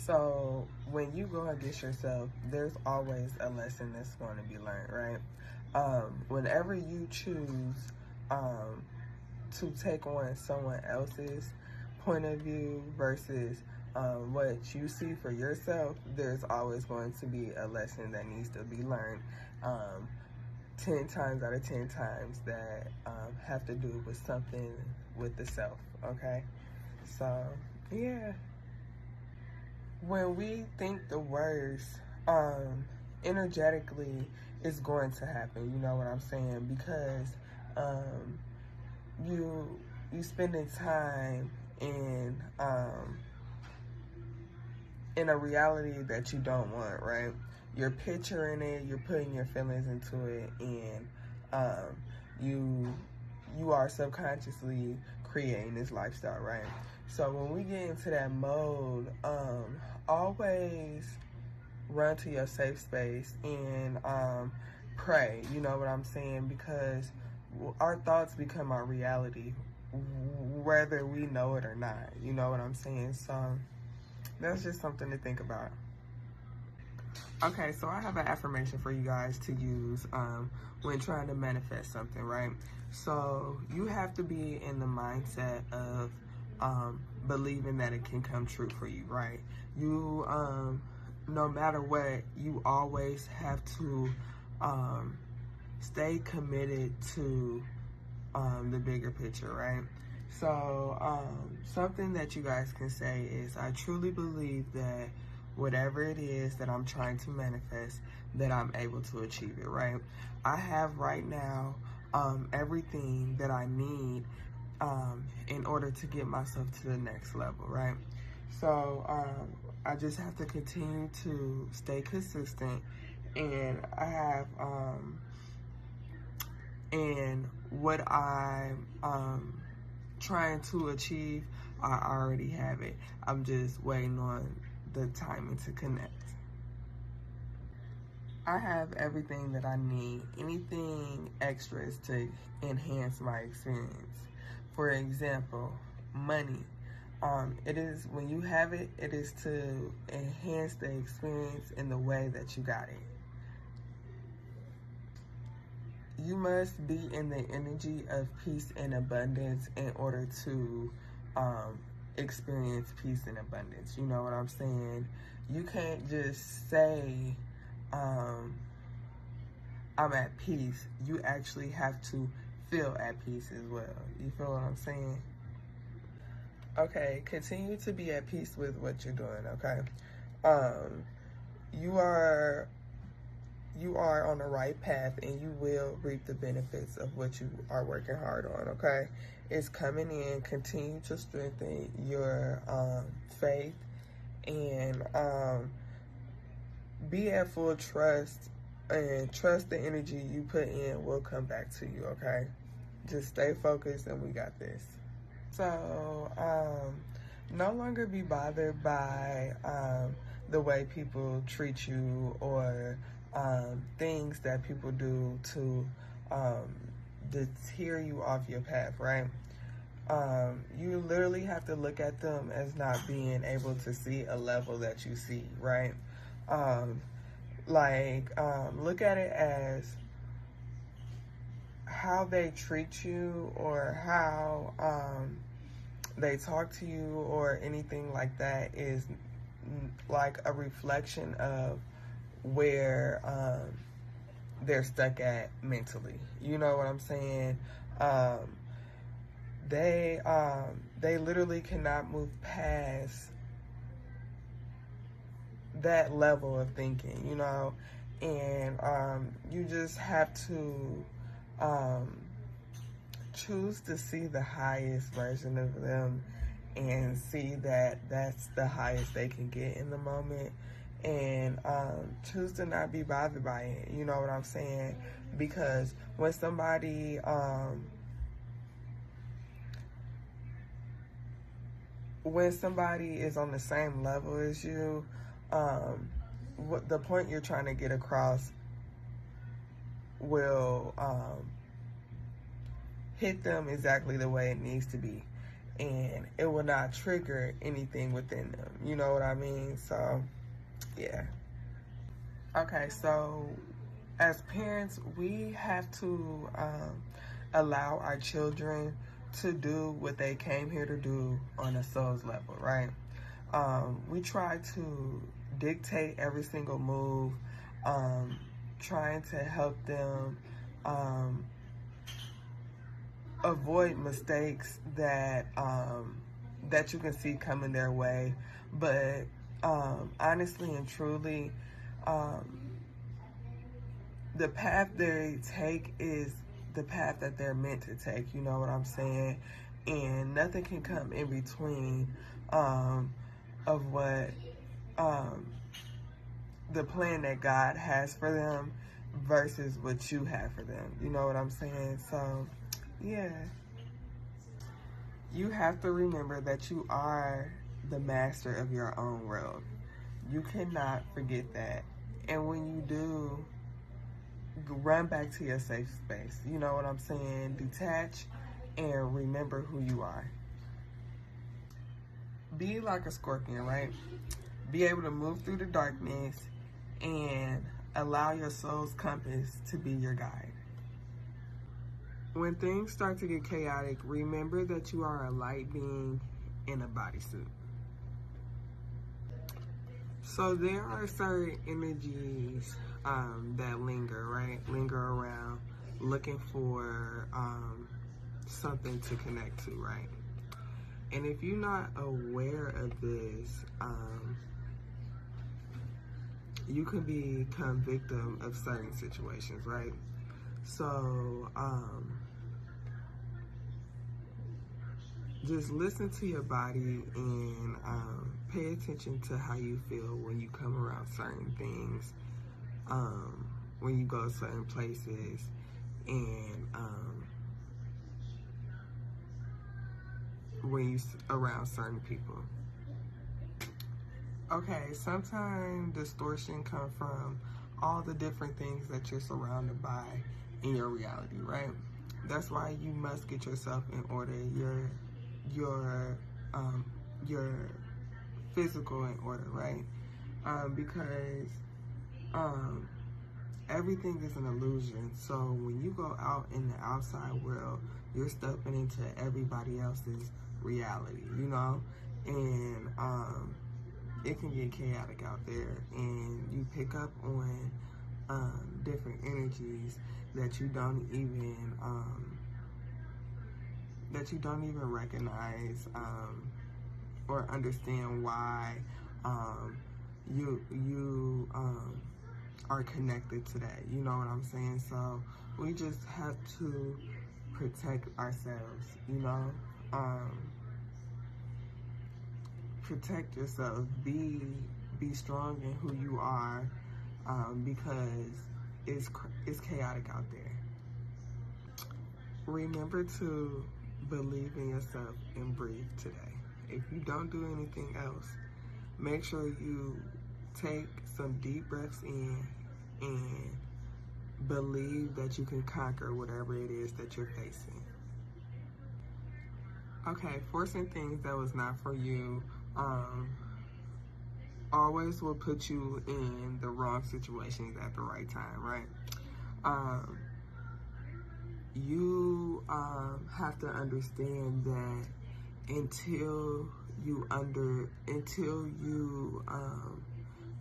So when you go against yourself, there's always a lesson that's going to be learned, right? Whenever you choose to take on someone else's point of view versus what you see for yourself, there's always going to be a lesson that needs to be learned. 10 times out of 10 times that have to do with something with the self, okay? So, yeah. When we think the worst, energetically, it's going to happen, you know what I'm saying? Because you spending time in a reality that you don't want, right? You're picturing it, you're putting your feelings into it, and you are subconsciously creating this lifestyle, right? So when we get into that mode, always run to your safe space and pray, you know what I'm saying? Because our thoughts become our reality, whether we know it or not, you know what I'm saying? So that's just something to think about. Okay, so I have an affirmation for you guys to use when trying to manifest something, right? So you have to be in the mindset of believing that it can come true for you, right? You, no matter what, you always have to stay committed to the bigger picture, right? So something that you guys can say is, I truly believe that whatever it is that I'm trying to manifest, that I'm able to achieve it, right? I have right now everything that I need in order to get myself to the next level, right? So I just have to continue to stay consistent, and I have and what I'm trying to achieve, I already have it. I'm just waiting on the timing to connect. I have everything that I need. Anything extra is to enhance my experience. For example, money. It is, when you have it, it is to enhance the experience in the way that you got it. You must be in the energy of peace and abundance in order to experience peace and abundance. You know what I'm saying? You can't just say, I'm at peace. You actually have to feel at peace as well. You feel what I'm saying? Okay, continue to be at peace with what you're doing, okay? You are on the right path, and you will reap the benefits of what you are working hard on, okay? It's coming in. Continue to strengthen your faith, and be at full trust, and trust the energy you put in will come back to you, okay? Just stay focused, and we got this. So, no longer be bothered by the way people treat you, or things that people do to deter you off your path, right? You literally have to look at them as not being able to see a level that you see, right? Look at it as how they treat you, or how they talk to you, or anything like that, is like a reflection of where they're stuck at mentally. You know what I'm saying? They literally cannot move past that level of thinking, you know? And you just have to choose to see the highest version of them, and see that that's the highest they can get in the moment, and choose to not be bothered by it. You know what I'm saying? Because when somebody is on the same level as you, what the point you're trying to get across will hit them exactly the way it needs to be. and it will not trigger anything within them. You know what I mean? So, yeah. Okay, so as parents, we have to allow our children to do what they came here to do on a soul's level, right? We try to dictate every single move, trying to help them avoid mistakes that that you can see coming their way. But honestly and truly, the path they take is the path that they're meant to take. You know what I'm saying? And nothing can come in between of what the plan that God has for them versus what you have for them. You know what I'm saying? So, yeah. You have to remember that you are the master of your own world. You cannot forget that. And when you do, run back to your safe space. You know what I'm saying? Detach and remember who you are. Be like a scorpion, right? Be able to move through the darkness and allow your soul's compass to be your guide. When things start to get chaotic, remember that you are a light being in a bodysuit. So there are certain energies that linger, right? Linger around, looking for something to connect to, right? And if you're not aware of this, you can become victim of certain situations, right? So just listen to your body and pay attention to how you feel when you come around certain things, when you go certain places, and when you around certain people. Okay, sometimes distortion comes from all the different things that you're surrounded by in your reality, right? That's why you must get yourself in order, your physical in order, right? Because everything is an illusion. So when you go out in the outside world, you're stepping into everybody else's reality, you know? And it can get chaotic out there, and you pick up on different energies that you don't even recognize or understand why you are connected to that. You know what I'm saying? So we just have to protect ourselves, you know? Protect yourself. Be strong in who you are, because it's chaotic out there. Remember to believe in yourself and breathe today. If you don't do anything else, make sure you take some deep breaths in and believe that you can conquer whatever it is that you're facing. Okay, forcing things that was not for you always will put you in the wrong situations at the right time, right? You have to understand that until you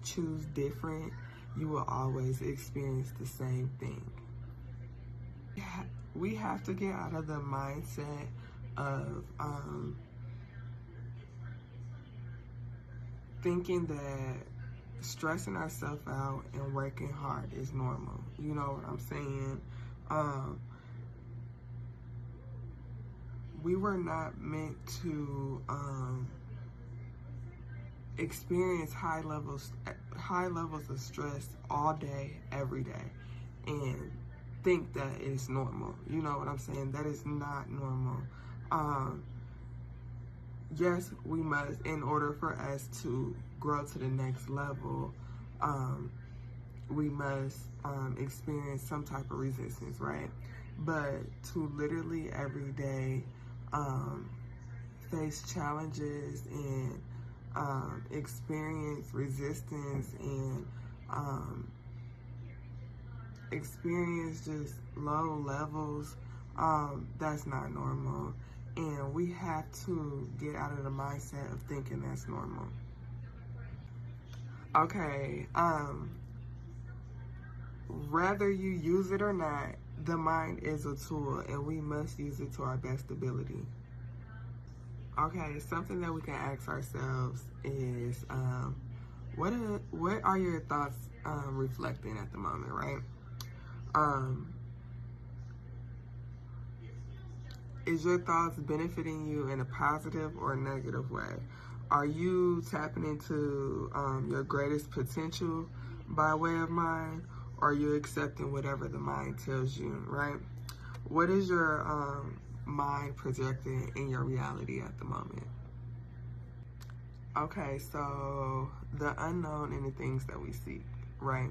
choose different, you will always experience the same thing. We have to get out of the mindset of thinking that stressing ourselves out and working hard is normal. You know what I'm saying? We were not meant to experience high levels of stress all day, every day, and think that it's normal. You know what I'm saying? That is not normal. Yes, we must, in order for us to grow to the next level, we must experience some type of resistance, right? But to literally every day face challenges and experience resistance and experience just low levels, that's not normal. And we have to get out of the mindset of thinking that's normal. Okay, whether you use it or not, the mind is a tool and we must use it to our best ability. Okay, something that we can ask ourselves is, what are your thoughts reflecting at the moment, right? Is your thoughts benefiting you in a positive or negative way? Are you tapping into your greatest potential by way of mind, or are you accepting whatever the mind tells you, right? What is your mind projecting in your reality at the moment? Okay, so the unknown and the things that we seek, right?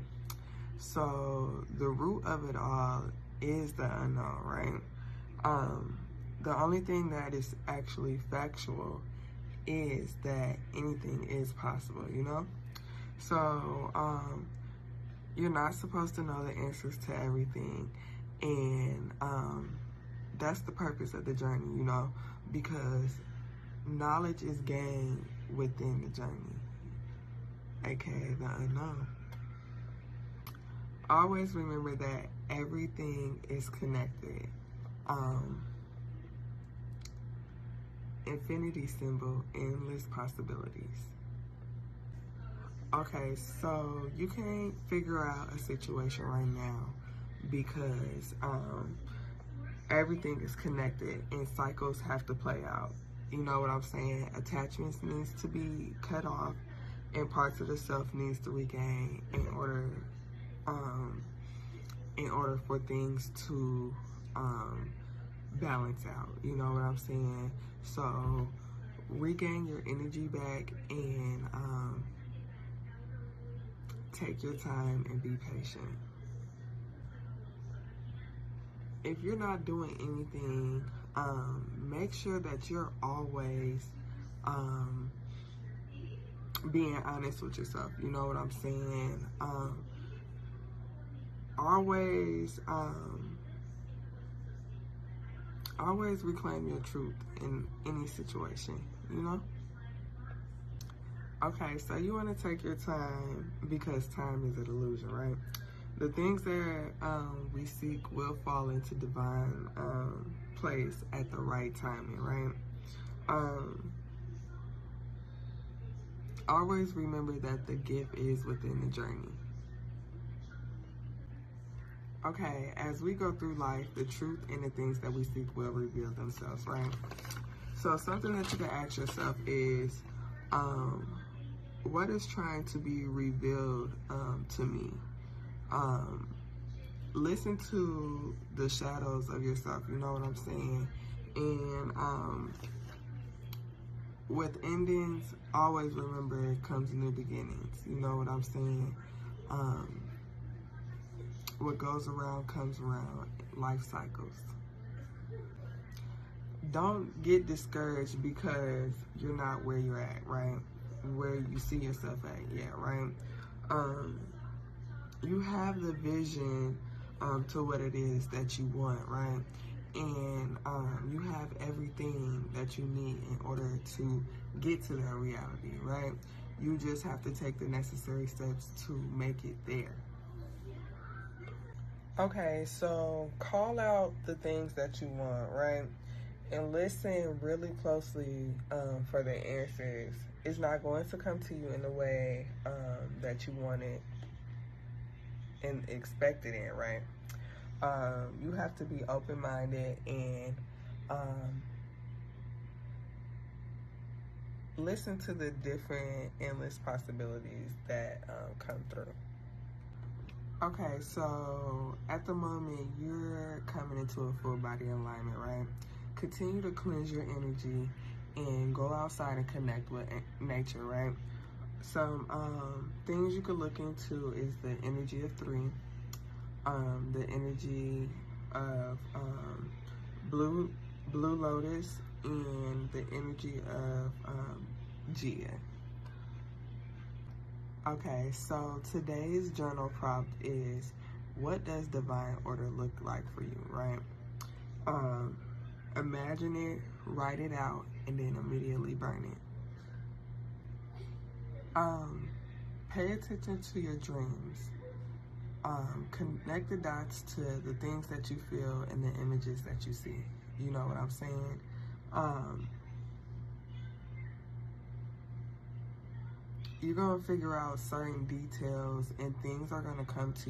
So the root of it all is the unknown, right? The only thing that is actually factual is that anything is possible, you know? So you're not supposed to know the answers to everything, and that's the purpose of the journey, you know, because knowledge is gained within the journey, aka the unknown. Always remember that everything is connected. Infinity symbol, endless possibilities. Okay, so you can't figure out a situation right now because everything is connected and cycles have to play out. You know what I'm saying? Attachments needs to be cut off and parts of the self needs to regain in order for things to balance out. You know what I'm saying? So regain your energy back and take your time and be patient. If you're not doing anything, make sure that you're always being honest with yourself. You know what I'm saying? Always reclaim your truth in any situation, you know? Okay, so you want to take your time because time is an illusion, right? The things that we seek will fall into divine place at the right timing, right? Always remember that the gift is within the journey. Okay, as we go through life, the truth and the things that we seek will reveal themselves, right? So something that you can ask yourself is, what is trying to be revealed to me? Listen to the shadows of yourself, you know what I'm saying? And with endings, always remember comes new beginnings, you know what I'm saying? What goes around comes around, life cycles. Don't get discouraged because you're not where you're at, right? Where you see yourself at, yeah, right? You have the vision to what it is that you want, right? And you have everything that you need in order to get to that reality, right? You just have to take the necessary steps to make it there. Okay, so call out the things that you want, right? And listen really closely for the answers. It's not going to come to you in the way that you want it and expect it in, right? You have to be open-minded and listen to the different endless possibilities that come through. Okay, so at the moment, you're coming into a full body alignment, right? Continue to cleanse your energy and go outside and connect with nature, right? Some things you could look into is the energy of 3, the energy of blue lotus, in the energy of Gia. Okay, so today's journal prompt is, what does divine order look like for you, right? Imagine it, write it out, and then immediately burn it. Pay attention to your dreams. Connect the dots to the things that you feel and the images that you see. You know what I'm saying? You're going to figure out certain details, and things are going to come to you